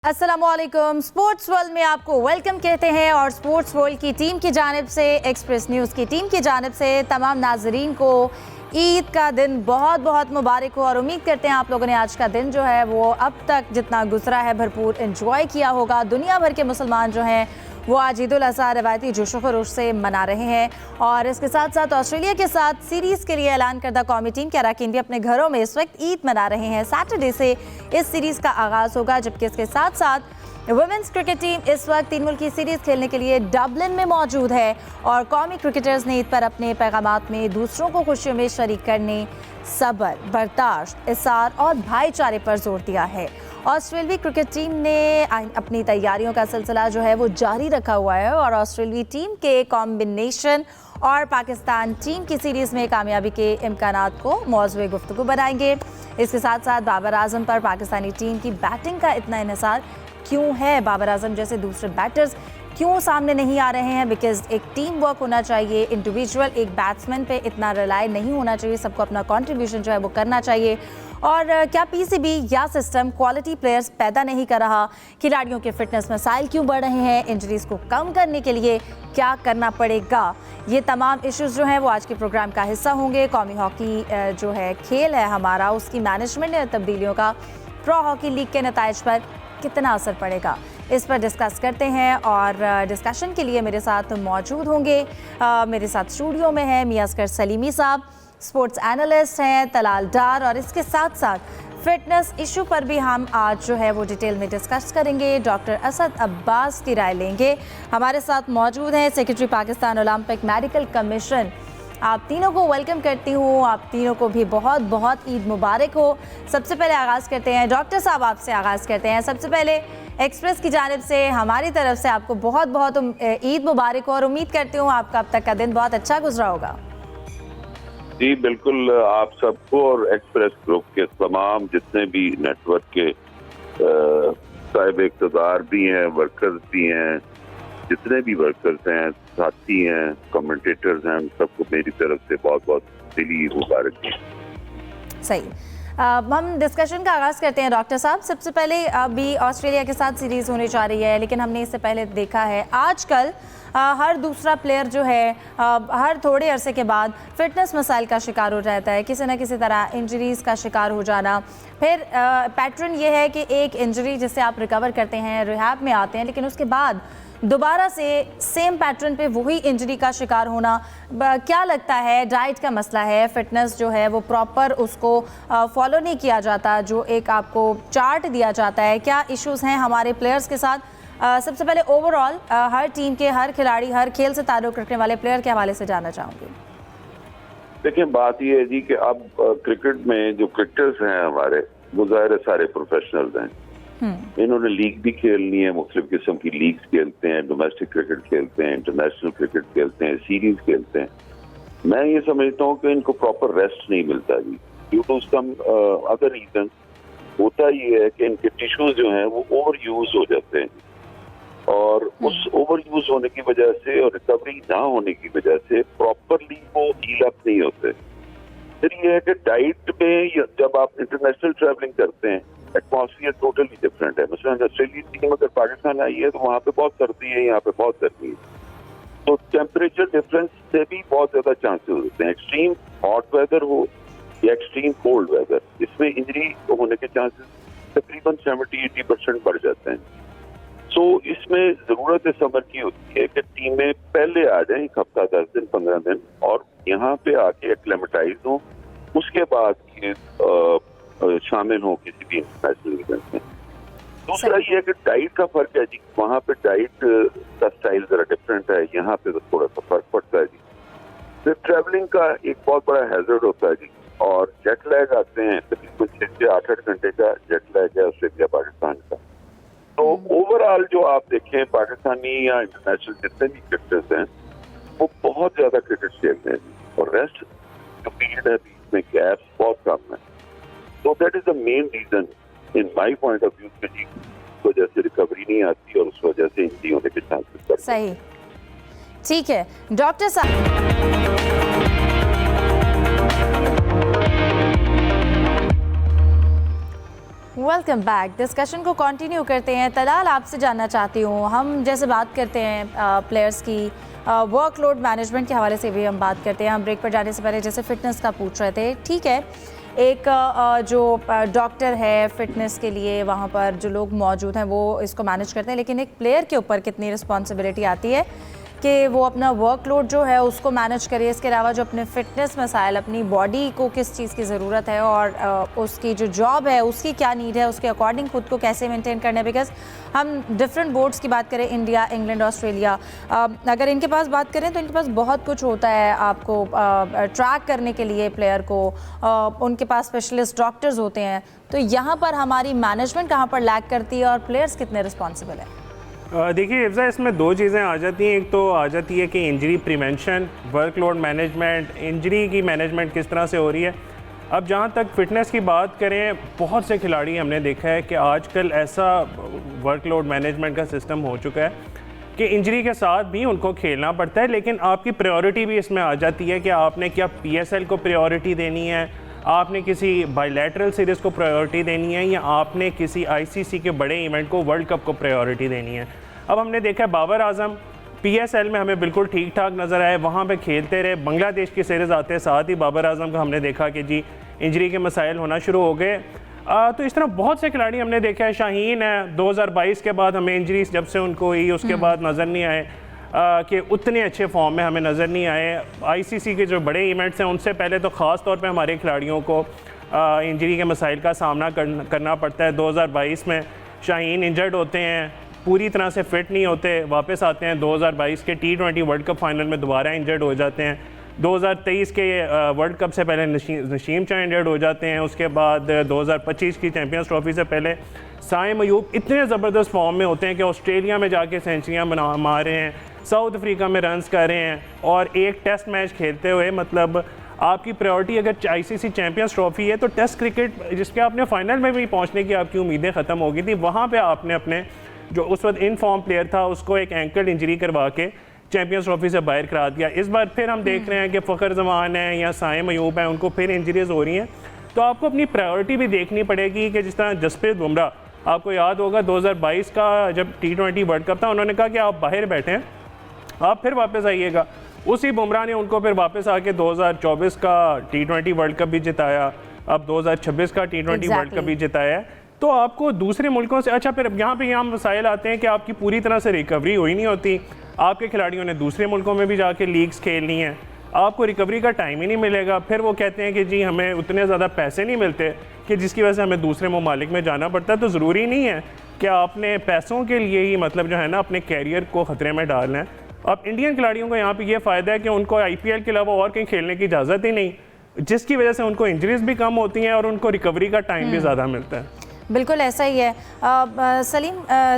अस्सलामुअलैकुम। Sports world में आपको वेलकम कहते हैं और स्पोर्ट्स वर्ल्ड की टीम की जानिब से, एक्सप्रेस न्यूज़ की टीम की जानिब से तमाम नाजरीन को ईद का दिन बहुत बहुत मुबारक हो और उम्मीद करते हैं आप लोगों ने आज का दिन जो है वो अब तक जितना गुजरा है भरपूर एंजॉय किया होगा। दुनिया भर के मुसलमान जो हैं वो आज ईद उल अज़हा रवायती जोशो खरोश से मना रहे हैं और इसके साथ साथ ऑस्ट्रेलिया के साथ सीरीज़ के लिए ऐलान करदा कौमी टीम के अरकान भी अपने घरों में इस वक्त ईद मना रहे हैं। सैटरडे से इस सीरीज़ का आगाज़ होगा, जबकि इसके साथ साथ वुमेंस क्रिकेट टीम इस वक्त 3 मुल्की सीरीज़ खेलने के लिए डबलिन में मौजूद है और कौमी क्रिकेटर्स ने ईद पर अपने पैगामात में दूसरों को खुशियों में शरीक करने, सब्र, बर्दाश्त, इसार और भाईचारे पर जोर दिया है। ऑस्ट्रेलियाई क्रिकेट टीम ने अपनी तैयारियों का सिलसिला जो है वो जारी रखा हुआ है और ऑस्ट्रेलियाई टीम के कॉम्बिनेशन और पाकिस्तान टीम की सीरीज़ में कामयाबी के इम्कानात को मौज़ूए गुफ्तगू बनाएंगे। इसके साथ साथ बाबर आजम पर पाकिस्तानी टीम की बैटिंग का इतना इन्हिसार क्यों है, बाबर आजम जैसे दूसरे बैटर्स क्यों सामने नहीं आ रहे हैं, बिकॉज एक टीम वर्क होना चाहिए, इंडिविजुअल एक बैट्समैन पे इतना रिलाई नहीं होना चाहिए, सबको अपना कंट्रीब्यूशन जो है वो करना चाहिए। और क्या पीसीबी या सिस्टम क्वालिटी प्लेयर्स पैदा नहीं कर रहा, खिलाड़ियों के फिटनेस मसाइल क्यों बढ़ रहे हैं, इंजरीज को कम करने के लिए क्या करना पड़ेगा, ये तमाम इश्यूज़ जो हैं वो आज के प्रोग्राम का हिस्सा होंगे। कौमी हॉकी जो है खेल है हमारा, उसकी मैनेजमेंट और तब्दीलियों का प्रो हॉकी लीग के नताइज पर कितना असर पड़ेगा, इस पर डिस्कस करते हैं और डिस्कशन के लिए मेरे साथ मौजूद होंगे। मेरे साथ स्टूडियो में है मियां असगर सलीमी साहब, स्पोर्ट्स एनालिस्ट हैं तलाल डार, और इसके साथ साथ फिटनेस इशू पर भी हम आज जो है वो डिटेल में डिस्कस करेंगे। डॉक्टर असद अब्बास की राय लेंगे। हमारे साथ मौजूद हैं secretary Pakistan Olympic medical commission. आप तीनों को वेलकम करती हूँ, आप तीनों को भी बहुत बहुत ईद मुबारक हो। सबसे पहले आगाज़ करते हैं डॉक्टर साहब, आपसे आगाज़ करते हैं। सबसे पहले एक्सप्रेस की जानिब से हमारी तरफ से आपको बहुत बहुत ईद मुबारक हो और उम्मीद करती हूँ आपका अब तक का दिन बहुत अच्छा गुजरा होगा। जी बिल्कुल, आप सबको और एक्सप्रेस ग्रुप के तमाम जितने भी नेटवर्क के साहिब इक़्तिदार भी हैं, वर्कर्स भी हैं, जितने भी वर्कर्स हैं, साथी हैं, कमेंटेटर्स हैं, सबको मेरी तरफ से बहुत बहुत दिली मुबारक है। सही, हम डिस्कशन का आगाज़ करते हैं डॉक्टर साहब। सबसे पहले अभी ऑस्ट्रेलिया के साथ सीरीज़ होने जा रही है, लेकिन हमने इससे पहले देखा है आजकल हर दूसरा प्लेयर जो है हर थोड़े अरसे के बाद फिटनेस मसाइल का शिकार हो जाता है, किसी न किसी तरह इंजरीज़ का शिकार हो जाना। फिर पैटर्न ये है कि एक इंजरी जिससे आप रिकवर करते हैं, रिहैब में आते हैं, लेकिन उसके बाद दोबारा से सेम पैटर्न पे वही इंजरी का शिकार होना। क्या लगता है डाइट का मसला है, फिटनेस जो है वो प्रॉपर उसको फॉलो नहीं किया जाता, जो एक आपको चार्ट दिया जाता है, क्या इश्यूज़ हैं हमारे प्लेयर्स के साथ? सबसे पहले ओवरऑल हर टीम के हर खिलाड़ी, हर खेल से ताल्लुक़ रखने वाले प्लेयर के हवाले से जानना चाहूँगी। देखिए, बात यह है जी कि अब क्रिकेट में जो क्रिकेटर्स हैं हमारे, वो ज़ाहिर सारे प्रोफेशनल्स हैं। इन्होंने लीग भी खेलनी है, मुख्तलिफ किस्म की लीग्स खेलते हैं, डोमेस्टिक क्रिकेट खेलते हैं, इंटरनेशनल क्रिकेट खेलते हैं, सीरीज खेलते हैं। मैं ये समझता हूँ कि इनको प्रॉपर रेस्ट नहीं मिलता जी, due to some other reason. होता ये है कि इनके टिश्यूज जो हैं वो ओवर यूज हो जाते हैं और उस ओवर यूज होने की वजह से और रिकवरी ना होने की वजह से प्रॉपरली वो हील अप नहीं होते। फिर ये है कि डाइट में जब आप इंटरनेशनल ट्रैवलिंग करते हैं, एटमॉस्फेयर टोटली डिफरेंट है। मसलन ऑस्ट्रेलिया टीम अगर पाकिस्तान आई है तो वहाँ पे बहुत सर्दी है, यहाँ पे बहुत गर्मी है, तो टेम्परेचर डिफरेंस से भी बहुत ज्यादा चांसेस होते हैं। एक्सट्रीम हॉट वेदर हो या एक्सट्रीम कोल्ड वेदर, इसमें इंजरी होने के चांसेस तकरीबन 70-80% बढ़ जाते हैं। सो इसमें जरूरत सब्र की होती है कि टीमें पहले आ जाएं, एक हफ्ता 10 दिन 15 दिन, और यहाँ पे आके एक्लेमेटाइज हो, उसके बाद ये शामिल हो किसी भी इंटरनेशनल इवेंट में। दूसरा ये है कि डाइट का फर्क है जी, वहाँ पे डाइट का स्टाइल जरा डिफरेंट है, यहाँ पे तो थोड़ा सा फर्क पड़ता है जी। फिर ट्रैवलिंग का एक बहुत बड़ा हैजर्ड होता है जी, और जेट लैग आते हैं, तकरीबन 6 से 8 घंटे का जेट लैग है ऑस्ट्रेलिया पाकिस्तान का। तो ओवरऑल जो आप देखें, पाकिस्तानी या इंटरनेशनल जितने भी क्रिकेटर्स हैं वो बहुत ज्यादा क्रिकेट खेलते हैं और रेस्ट जो पीरियड है बीच में गैप्स बहुत कम है। So that is the main reason in my point of view कि जी उस वजह से रिकवरी नहीं आती और उस वजह से इंजरी होने के चांसेस बढ़ते हैं। सही, ठीक है डॉक्टर साहब। Welcome back. डिस्कशन को कंटिन्यू करते हैं। तलाल, आपसे जानना चाहती हूँ, हम जैसे बात करते हैं प्लेयर्स की वर्कलोड मैनेजमेंट के हवाले से भी हम बात करते हैं। हम ब्रेक पर जाने से पहले जैसे फ़िटनेस का पूछ रहे थे, ठीक है, एक जो डॉक्टर है फिटनेस के लिए वहाँ पर जो लोग मौजूद हैं वो इसको मैनेज करते हैं, लेकिन एक प्लेयर के ऊपर कितनी रिस्पॉन्सिबिलिटी आती है कि वो अपना वर्कलोड जो है उसको मैनेज करे। इसके अलावा जो अपने फिटनेस मसाइल, अपनी बॉडी को किस चीज़ की ज़रूरत है और उसकी जो जॉब है उसकी क्या नीड है, उसके अकॉर्डिंग खुद को कैसे मेंटेन करना है। बिकॉज हम डिफरेंट बोर्ड्स की बात करें, इंडिया, इंग्लैंड, ऑस्ट्रेलिया, अगर इनके पास बात करें तो इनके पास बहुत कुछ होता है आपको ट्रैक करने के लिए प्लेयर को, उनके पास स्पेशलिस्ट डॉक्टर्स होते हैं। तो यहाँ पर हमारी मैनेजमेंट कहाँ पर लैक करती है और प्लेयर्स कितने रिस्पॉन्सिबल है? देखिए हिफ्ज़ा, इसमें दो चीज़ें आ जाती हैं। एक तो आ जाती है कि injury prevention, workload management, injury की मैनेजमेंट किस तरह से हो रही है। अब जहाँ तक फ़िटनेस की बात करें, बहुत से खिलाड़ी हमने देखा है कि आजकल ऐसा वर्कलोड मैनेजमेंट का सिस्टम हो चुका है कि इंजरी के साथ भी उनको खेलना पड़ता है, लेकिन आपकी प्रायोरिटी भी इसमें आ जाती है कि आपने क्या PSL को प्रायोरिटी देनी है, आपने किसी बायलैटरल सीरीज़ को प्रायोरिटी देनी है, या आपने किसी ICC के बड़े इवेंट को, वर्ल्ड कप को प्रायोरिटी देनी है। अब हमने देखा है बाबर आजम PSL में हमें बिल्कुल ठीक ठाक नज़र आए, वहाँ पे खेलते रहे। बांग्लादेश की सीरीज़ आते साथ ही बाबर आजम का हमने देखा कि जी इंजरी के मसाइल होना शुरू हो गए। तो इस तरह बहुत से खिलाड़ी हमने देखा है। शाहीन है, 2022 के बाद हमें इंजरी जब से उनको हुई उसके बाद नज़र नहीं आए कि उतने अच्छे फॉर्म में हमें नज़र नहीं आए। ICC के जो बड़े इवेंट्स हैं उनसे पहले तो ख़ास तौर पे हमारे खिलाड़ियों को इंजरी के मसाइल का सामना करना पड़ता है। 2022 में शाहीन इंजर्ड होते हैं, पूरी तरह से फिट नहीं होते, वापस आते हैं 2022 के T20 वर्ल्ड कप फाइनल में दोबारा इंजर्ड हो जाते हैं। 2023 के वर्ल्ड कप से पहले नशीम शाह इंजर्ड हो जाते हैं। उसके बाद 2025 की चैम्पियंस ट्रॉफी से पहले साइम अयूब इतने ज़बरदस्त फॉर्म में होते हैं कि ऑस्ट्रेलिया में जाके सेंचुरियाँ मार रहे हैं, साउथ अफ्रीका में रन्स कर रहे हैं, और एक टेस्ट मैच खेलते हुए, मतलब आपकी प्रायोरिटी अगर ICC चैम्पियंस ट्रॉफी है तो टेस्ट क्रिकेट जिसके आपने फाइनल में भी पहुंचने की आपकी उम्मीदें ख़त्म हो गई थी, वहाँ पे आपने अपने जो उस वक्त इन फॉर्म प्लेयर था उसको एक एंकल इंजरी करवा के चैम्पियंस ट्रॉफी से बाहर करा दिया। इस बार फिर हम देख रहे हैं कि फ़खर जमान है या साइम अयूब है, उनको फिर इंजरीज़ हो रही हैं। तो आपको अपनी प्रायोरिटी भी देखनी पड़ेगी कि जिस तरह जसप्रीत बुमराह, आपको याद होगा 2022 का जब T20 वर्ल्ड कप था, उन्होंने कहा कि आप बाहर बैठें, आप फिर वापस आइएगा। उसी बुमराह ने उनको फिर वापस आके 2024 का T20 वर्ल्ड कप भी जिताया, अब 2026 का T20 वर्ल्ड कप भी जिताया है। तो आपको दूसरे मुल्कों से, अच्छा फिर यहाँ पे यहाँ मसाइल आते हैं कि आपकी पूरी तरह से रिकवरी हुई नहीं होती। आपके खिलाड़ियों ने दूसरे मुल्कों में भी जाके लीग्स खेलनी है, आपको रिकवरी का टाइम ही नहीं मिलेगा। फिर वो कहते हैं कि जी हमें उतने ज़्यादा पैसे नहीं मिलते कि जिसकी वजह से हमें दूसरे ममालिक में जाना पड़ता है। तो ज़रूरी नहीं है कि आपने पैसों के लिए ही मतलब जो है ना अपने कैरियर को ख़तरे में डालना है। अब इंडियन खिलाड़ियों को यहाँ पे ये फ़ायदा है कि उनको IPL के अलावा और कहीं खेलने की इजाज़त ही नहीं, जिसकी वजह से उनको इंजरीज भी कम होती हैं और उनको रिकवरी का टाइम भी ज़्यादा मिलता है। बिल्कुल ऐसा ही है।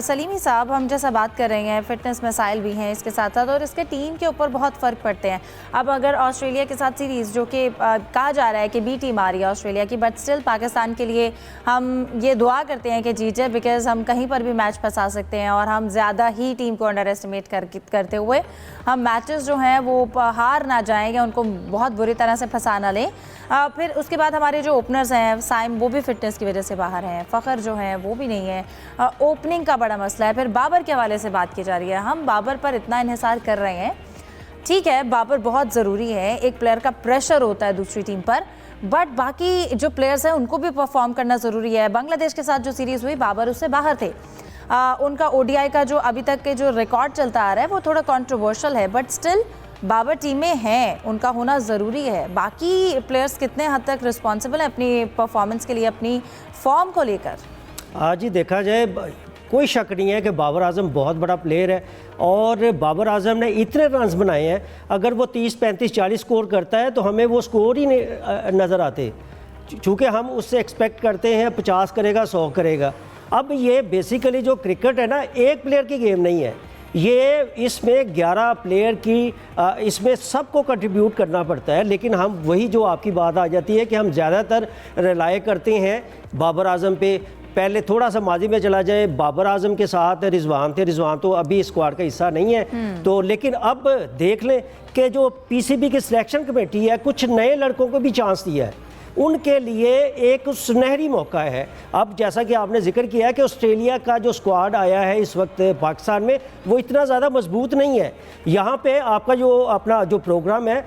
सलीमी साहब, हम जैसा बात कर रहे हैं, फिटनेस मसाइल भी हैं इसके साथ साथ, और इसके टीम के ऊपर बहुत फ़र्क पड़ते हैं। अब अगर ऑस्ट्रेलिया के साथ सीरीज़, जो कि कहा जा रहा है कि B टीम आ रही है ऑस्ट्रेलिया की, बट स्टिल पाकिस्तान के लिए हम ये दुआ करते हैं कि जीते, बिकॉज हम कहीं पर भी मैच फंसा सकते हैं और हम ज़्यादा ही टीम को अंडर एस्टिमेट करते हुए हम मैचेस जो हैं वो हार ना जाएँ या उनको बहुत बुरी तरह से फंसा ना लें। फिर उसके बाद हमारे जो ओपनर्स हैं, साइम, वो भी फिटनेस की वजह से बाहर हैं, फ़खर जो है वो भी नहीं है, ओपनिंग का बड़ा मसला है। फिर बाबर के हवाले से बात की जा रही है, हम बाबर पर इतना इन्हिसार कर रहे हैं, ठीक है, बाबर बहुत ज़रूरी है, एक प्लेयर का प्रेशर होता है दूसरी टीम पर, बट बाकी जो प्लेयर्स हैं उनको भी परफॉर्म करना ज़रूरी है। बांग्लादेश के साथ जो सीरीज़ हुई, बाबर उससे बाहर थे, उनका ODI का जो अभी तक के जो रिकॉर्ड चलता आ रहा है वो थोड़ा कॉन्ट्रोवर्शियल है, बट स्टिल बाबर टीम में हैं, उनका होना ज़रूरी है। बाकी प्लेयर्स कितने हद तक रिस्पॉन्सिबल हैं अपनी परफॉर्मेंस के लिए, अपनी फॉर्म को लेकर? आज ही देखा जाए, कोई शक नहीं है कि बाबर आजम बहुत बड़ा प्लेयर है और बाबर आजम ने इतने रन्स बनाए हैं, अगर वो 30, 35, 40 स्कोर करता है तो हमें वो स्कोर ही नहीं नज़र आते, चूँकि हम उससे एक्सपेक्ट करते हैं 50 करेगा, 100 करेगा। अब ये बेसिकली जो क्रिकेट है ना, एक प्लेयर की गेम नहीं है, ये इसमें 11 प्लेयर की इसमें सबको कंट्रीब्यूट करना पड़ता है। लेकिन हम वही जो आपकी बात आ जाती है कि हम ज़्यादातर रिलाय करते हैं बाबर आजम पे। पहले थोड़ा सा माजी में चला जाए, बाबर आजम के साथ रिजवान थे, रिजवान तो अभी स्क्वाड का हिस्सा नहीं है, तो लेकिन अब देख लें कि जो PCB की सिलेक्शन कमेटी है, कुछ नए लड़कों को भी चांस दिया है। उनके लिए एक सुनहरी मौका है। अब जैसा कि आपने जिक्र किया कि ऑस्ट्रेलिया का जो स्क्वाड आया है इस वक्त पाकिस्तान में वो इतना ज़्यादा मजबूत नहीं है। यहाँ पे आपका जो अपना जो प्रोग्राम है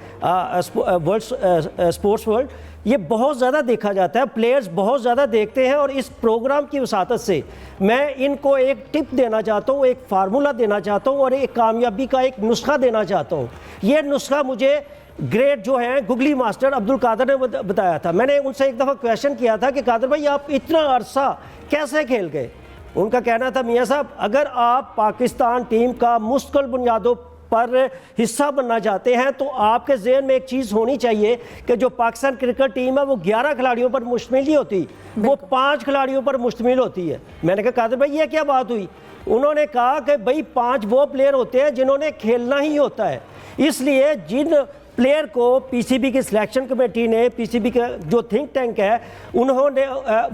स्पोर्ट्स वर्ल्ड, ये बहुत ज़्यादा देखा जाता है, प्लेयर्स बहुत ज़्यादा देखते हैं और इस प्रोग्राम की वसातत से मैं इनको एक टिप देना चाहता हूँ, एक फार्मूला देना चाहता हूँ और एक कामयाबी का एक नुस्खा देना चाहता हूँ। ये नुस्खा मुझे ग्रेट जो है गुगली मास्टर अब्दुल कादर ने बताया था। मैंने उनसे एक दफ़ा क्वेश्चन किया था कि कादर भाई आप इतना अरसा कैसे खेल गए। उनका कहना था मियाँ साहब, अगर आप पाकिस्तान टीम का मुस्तकिल बुनियादों पर हिस्सा बनना चाहते हैं तो आपके ज़हन में एक चीज़ होनी चाहिए कि जो पाकिस्तान क्रिकेट टीम है वो 11 खिलाड़ियों पर मुश्तमिल नहीं होती, वो 5 खिलाड़ियों पर मुश्तमिल होती है। मैंने कहा कादर भाई ये क्या बात हुई? उन्होंने कहा कि भाई 5 वो प्लेयर होते हैं जिन्होंने खेलना ही होता है, इसलिए जिन प्लेयर को पीसीबी की सिलेक्शन कमेटी ने, पीसीबी का जो थिंक टैंक है, उन्होंने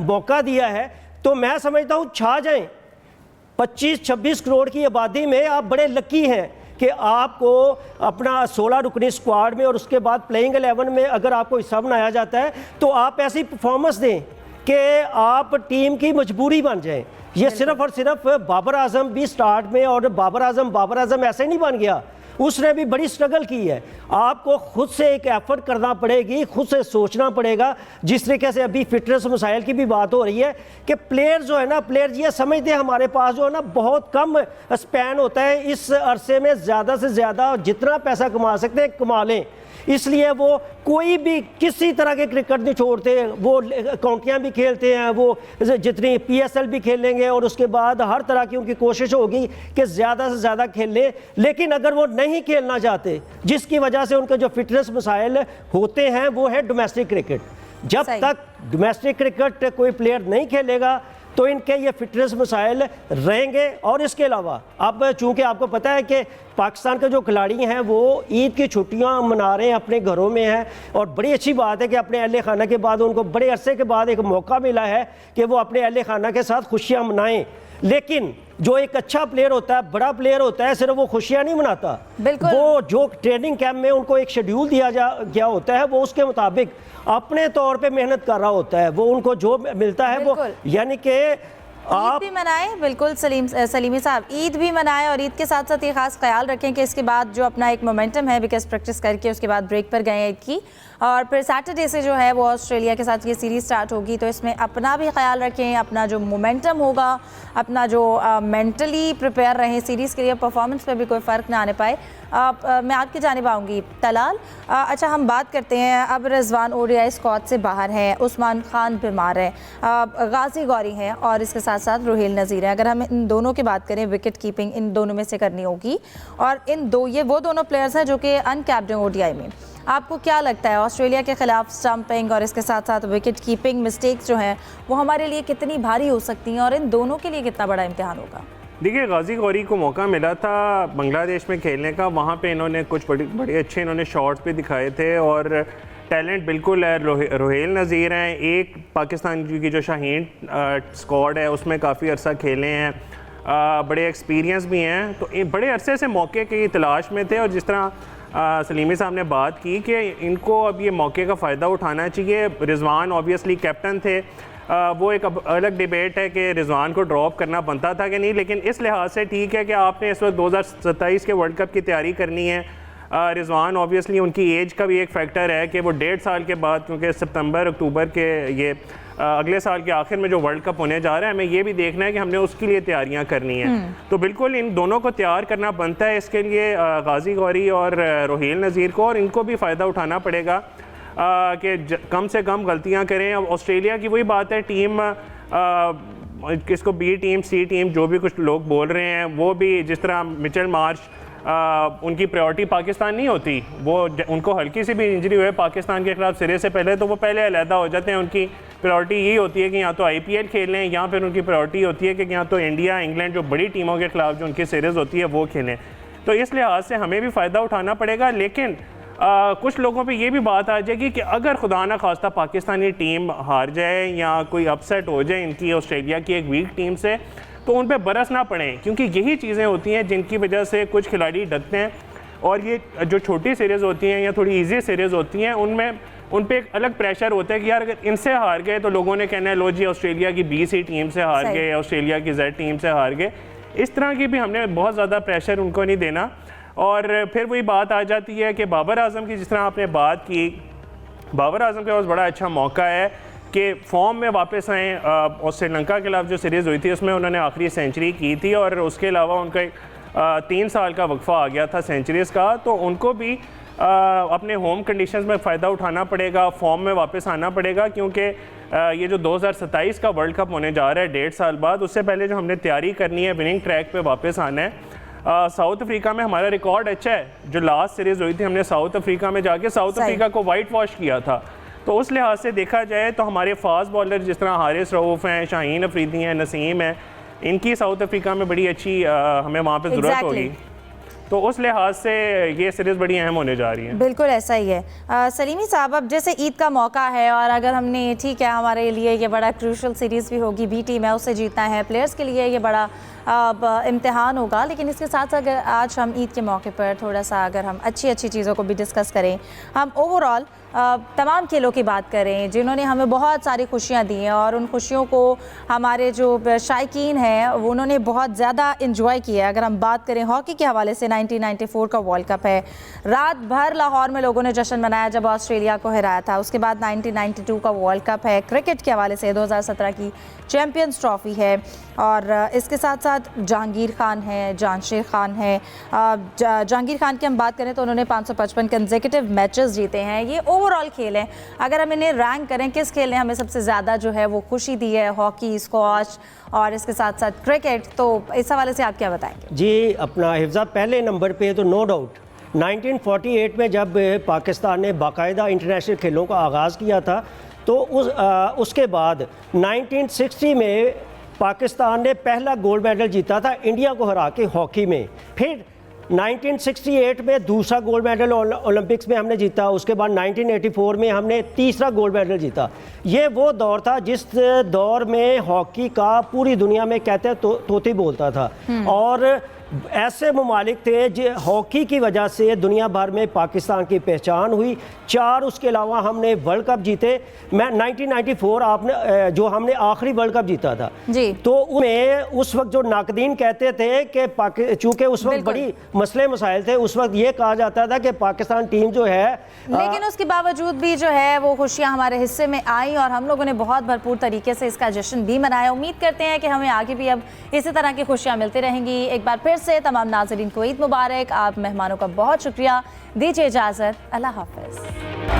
मौका दिया है तो मैं समझता हूँ छा जाएं। 25-26 करोड़ की आबादी में आप बड़े लकी हैं कि आपको अपना 16 रुकनी स्क्वाड में और उसके बाद प्लेइंग 11 में अगर आपको हिस्सा बनाया जाता है तो आप ऐसी परफॉर्मेंस दें कि आप टीम की मजबूरी बन जाएं। ये सिर्फ और सिर्फ बाबर आजम भी स्टार्ट में, और बाबर आजम ऐसे नहीं बन गया, उसने भी बड़ी स्ट्रगल की है। आपको खुद से एक एफर्ट करना पड़ेगी, खुद से सोचना पड़ेगा। जिस तरीके से अभी फिटनेस मसाइल की भी बात हो रही है कि प्लेयर जो है ना, प्लेयर ये समझते हैं हमारे पास जो है ना बहुत कम स्पैन होता है, इस अरसे में ज़्यादा से ज़्यादा जितना पैसा कमा सकते हैं कमा लें, इसलिए वो कोई भी किसी तरह के क्रिकेट नहीं छोड़ते। वो काउंटियाँ भी खेलते हैं, वो जितनी PSL भी खेलेंगे और उसके बाद हर तरह की उनकी कोशिश होगी कि ज़्यादा से ज़्यादा खेलें। लेकिन अगर वो नहीं खेलना चाहते, जिसकी वजह से उनके जो फिटनेस मसाइल होते हैं वो है डोमेस्टिक क्रिकेट। जब तक डोमेस्टिक क्रिकेट कोई प्लेयर नहीं खेलेगा तो इनके ये फिटनेस मसाइल रहेंगे। और इसके अलावा अब चूँकि आपको पता है कि पाकिस्तान के जो खिलाड़ी हैं वो ईद की छुट्टियां मना रहे हैं, अपने घरों में हैं, और बड़ी अच्छी बात है कि अपने अहले खाना के बाद उनको बड़े अरसे के बाद एक मौका मिला है कि वो अपने अहले खाना के साथ खुशियां मनाएं। लेकिन जो एक अच्छा प्लेयर होता है, बड़ा प्लेयर होता है, सिर्फ वो खुशियां नहीं मनाता, वो जो ट्रेनिंग कैंप में उनको एक शेड्यूल दिया गया होता है, वो उसके मुताबिक अपने तौर पे मेहनत कर रहा होता है। वो उनको जो मिलता है वो, यानी कि ईद भी मनाएं। बिल्कुल सलीमी साहब, ईद भी मनाएं और ईद के साथ साथ ये खास ख्याल रखें कि इसके बाद जो अपना एक मोमेंटम है, बिकॉज प्रैक्टिस करके उसके बाद ब्रेक पर गए ईद की, और फिर सैटरडे से जो है वो ऑस्ट्रेलिया के साथ ये सीरीज़ स्टार्ट होगी, तो इसमें अपना भी ख्याल रखें, अपना जो मोमेंटम होगा, अपना जो मेंटली प्रिपेयर रहें सीरीज़ के लिए, परफॉर्मेंस पे भी कोई फ़र्क ना आने पाए। मैं आपकी जानिब आऊँगी तलाल। अच्छा, हम बात करते हैं अब रिजवान ODI स्क्वाड से बाहर है, उस्मान खान बीमार है, गाजी गौरी हैं और इसके साथ साथ रुहेल नज़ीर है। अगर हम इन दोनों की बात करें, विकेट कीपिंग इन दोनों में से करनी होगी, और ये वो दोनों प्लेयर्स हैं जो कि अनकैप्ड हैं ODI में। आपको क्या लगता है ऑस्ट्रेलिया के खिलाफ स्टंपिंग और इसके साथ साथ विकेट कीपिंग मिस्टेक्स जो हैं वो हमारे लिए कितनी भारी हो सकती हैं और इन दोनों के लिए कितना बड़ा इम्तिहान होगा? देखिए, गाजी गौरी को मौका मिला था बांग्लादेश में खेलने का, वहाँ पे इन्होंने कुछ बड़े अच्छे इन्होंने शॉट्स भी दिखाए थे और टैलेंट बिल्कुल है। रुहेल नज़ीर हैं, एक पाकिस्तान की जो शाहीन स्क्वाड है उसमें काफ़ी अरसा खेले हैं, बड़े एक्सपीरियंस भी हैं, तो बड़े अरसे से मौके की तलाश में थे। और जिस तरह सलीमी साहब ने बात की कि इनको अब ये मौके का फ़ायदा उठाना चाहिए। रिजवान ऑब्वियसली कैप्टन थे, वो एक अलग डिबेट है कि रिजवान को ड्रॉप करना बनता था कि नहीं, लेकिन इस लिहाज से ठीक है कि आपने इस वक्त 2027 के वर्ल्ड कप की तैयारी करनी है। रिजवान ऑब्वियसली उनकी एज का भी एक फैक्टर है कि वो 1.5 साल के बाद, क्योंकि सितंबर अक्टूबर के ये अगले साल के आखिर में जो वर्ल्ड कप होने जा रहा है, हमें ये भी देखना है कि हमने उसके लिए तैयारियां करनी है। तो बिल्कुल इन दोनों को तैयार करना बनता है, इसके लिए गाजी गौरी और रुहेल नज़ीर को, और इनको भी फ़ायदा उठाना पड़ेगा कि कम से कम गलतियां करें। अब ऑस्ट्रेलिया की वही बात है, टीम किसको B टीम C टीम जो भी कुछ लोग बोल रहे हैं, वो भी जिस तरह मिचेल मार्श उनकी प्रायोरिटी पाकिस्तान नहीं होती, वो उनको हल्की सी भी इंजरी हुए पाकिस्तान के खिलाफ सिरे से पहले तो वो पहले अलहदा हो जाते हैं। उनकी प्रायोरिटी यही होती है कि या तो IPL खेलें, या फिर उनकी प्रायोरिटी होती है कि या तो इंडिया, इंग्लैंड जो बड़ी टीमों के खिलाफ जो उनकी सीरीज़ होती है वो खेलें। तो इस लिहाज से हमें भी फ़ायदा उठाना पड़ेगा। लेकिन कुछ लोगों पे ये भी बात आ जाएगी कि अगर खुदा ना खास्ता पाकिस्तानी टीम हार जाए या कोई अपसेट हो जाए इनकी ऑस्ट्रेलिया की एक वीक टीम से, तो उन पे बरस ना पड़े, क्योंकि यही चीज़ें होती हैं जिनकी वजह से कुछ खिलाड़ी डरते हैं। और ये जो छोटी सीरीज़ होती हैं या थोड़ी ईजी सीरीज़ होती हैं, उनमें उन पे एक अलग प्रेशर होता है कि यार अगर इनसे हार गए तो लोगों ने कहना है लो जी ऑस्ट्रेलिया की BC टीम से हार गए या ऑस्ट्रेलिया की Z टीम से हार गए। इस तरह की भी हमने बहुत ज़्यादा प्रेशर उनको नहीं देना। और फिर वही बात आ जाती है कि बाबर आजम की, जिस तरह आपने बात की, बाबर आजम के पास बड़ा अच्छा मौका है कि फॉर्म में वापस आएँ। और श्रीलंका के खिलाफ जो सीरीज़ हुई थी उसमें उन्होंने आखिरी सेंचुरी की थी और उसके अलावा उनका 3 साल का वक्फा आ गया था सेंचुरीज़ का, तो उनको भी अपने होम कंडीशंस में फ़ायदा उठाना पड़ेगा, फॉर्म में वापस आना पड़ेगा, क्योंकि ये जो 2027 का वर्ल्ड कप होने जा रहा है 1.5 साल बाद, उससे पहले जो हमने तैयारी करनी है विनिंग ट्रैक पे वापस आना है। साउथ अफ्रीका में हमारा रिकॉर्ड अच्छा है, जो लास्ट सीरीज़ हुई थी हमने साउथ अफ्रीका में जाके साउथ अफ्रीका को वाइट वॉश किया था, तो उस लिहाज से देखा जाए तो हमारे फास्ट बॉलर जिस तरह हारिस रऊफ़ हैं, शाहीन अफरीदी हैं, नसीम हैं, इनकी साउथ अफ्रीका में बड़ी अच्छी हमें वहाँ पे ज़रूरत होगी, तो उस लिहाज से ये सीरीज़ बड़ी अहम होने जा रही है। बिल्कुल ऐसा ही है। सलीमी साहब, अब जैसे ईद का मौका है और अगर हमने, ठीक है, हमारे लिए ये बड़ा क्रूशल सीरीज़ भी होगी, B टीम है, उससे जीतना है, प्लेयर्स के लिए ये बड़ा इम्तिहान होगा, लेकिन इसके साथ अगर आज हम ईद के मौके पर थोड़ा सा अगर हम अच्छी चीज़ों को भी डिस्कस करें, हम ओवरऑल तमाम खेलों की बात करें जिन्होंने हमें बहुत सारी खुशियां दी हैं और उन खुशियों को हमारे जो शायकीन हैं उन्होंने बहुत ज़्यादा इंजॉय किया है। अगर हम बात करें हॉकी के हवाले से, 1994 का वर्ल्ड कप है, रात भर लाहौर में लोगों ने जश्न मनाया जब ऑस्ट्रेलिया को हराया था। उसके बाद 1992 का वर्ल्ड कप है, क्रिकेट के हवाले से 2017 की चैम्पियंस ट्रॉफ़ी है, और इसके साथ साथ जहांगीर खान है, जानशेर खान है। जहांगीर खान की हम बात करें तो उन्होंने 555 कंसेक्यूटिव मैचेस जीते हैं। ये ओवरऑल खेल हैं, अगर हम इन्हें रैंक करें किस खेल ने हमें सबसे ज़्यादा जो है वो खुशी दी है, हॉकी, स्क्वॉश और इसके साथ साथ क्रिकेट, तो इस हवाले से आप क्या बताएंगे? जी, अपना हिफ्ज़ा पहले नंबर पे तो नो डाउट 1948 में जब पाकिस्तान ने बाकायदा इंटरनेशनल खेलों का आगाज़ किया था, तो उसके बाद 1960 में पाकिस्तान ने पहला गोल्ड मेडल जीता था इंडिया को हरा के हॉकी में। फिर 1968 में दूसरा गोल्ड मेडल ओलंपिक्स में हमने जीता। उसके बाद 1984 में हमने तीसरा गोल्ड मेडल जीता। ये वो दौर था जिस दौर में हॉकी का पूरी दुनिया में कहते हैं तोती बोलता था, और ऐसे ममालिक थे जो हॉकी की वजह से दुनिया भर में पाकिस्तान की पहचान हुई। 4 उसके अलावा हमने वर्ल्ड कप जीते। मैं 1994 आपने जो हमने आखिरी वर्ल्ड कप जीता था जी, तो उस वक्त जो नाकदीन कहते थे कि चूँकि उस वक्त बड़ी मसले मसाइल थे, उस वक्त ये कहा जाता था कि पाकिस्तान टीम जो है, लेकिन उसके बावजूद भी जो है वो खुशियाँ हमारे हिस्से में आई और हम लोगों ने बहुत भरपूर तरीके से इसका जश्न भी मनाया। उम्मीद करते हैं कि हमें आगे भी अब इसी तरह की खुशियाँ मिलती रहेंगी। एक बार फिर से तमाम नाज़रीन को ईद मुबारक। आप मेहमानों का बहुत शुक्रिया, दीजिए इजाज़त, अल्लाह हाफ़िज़।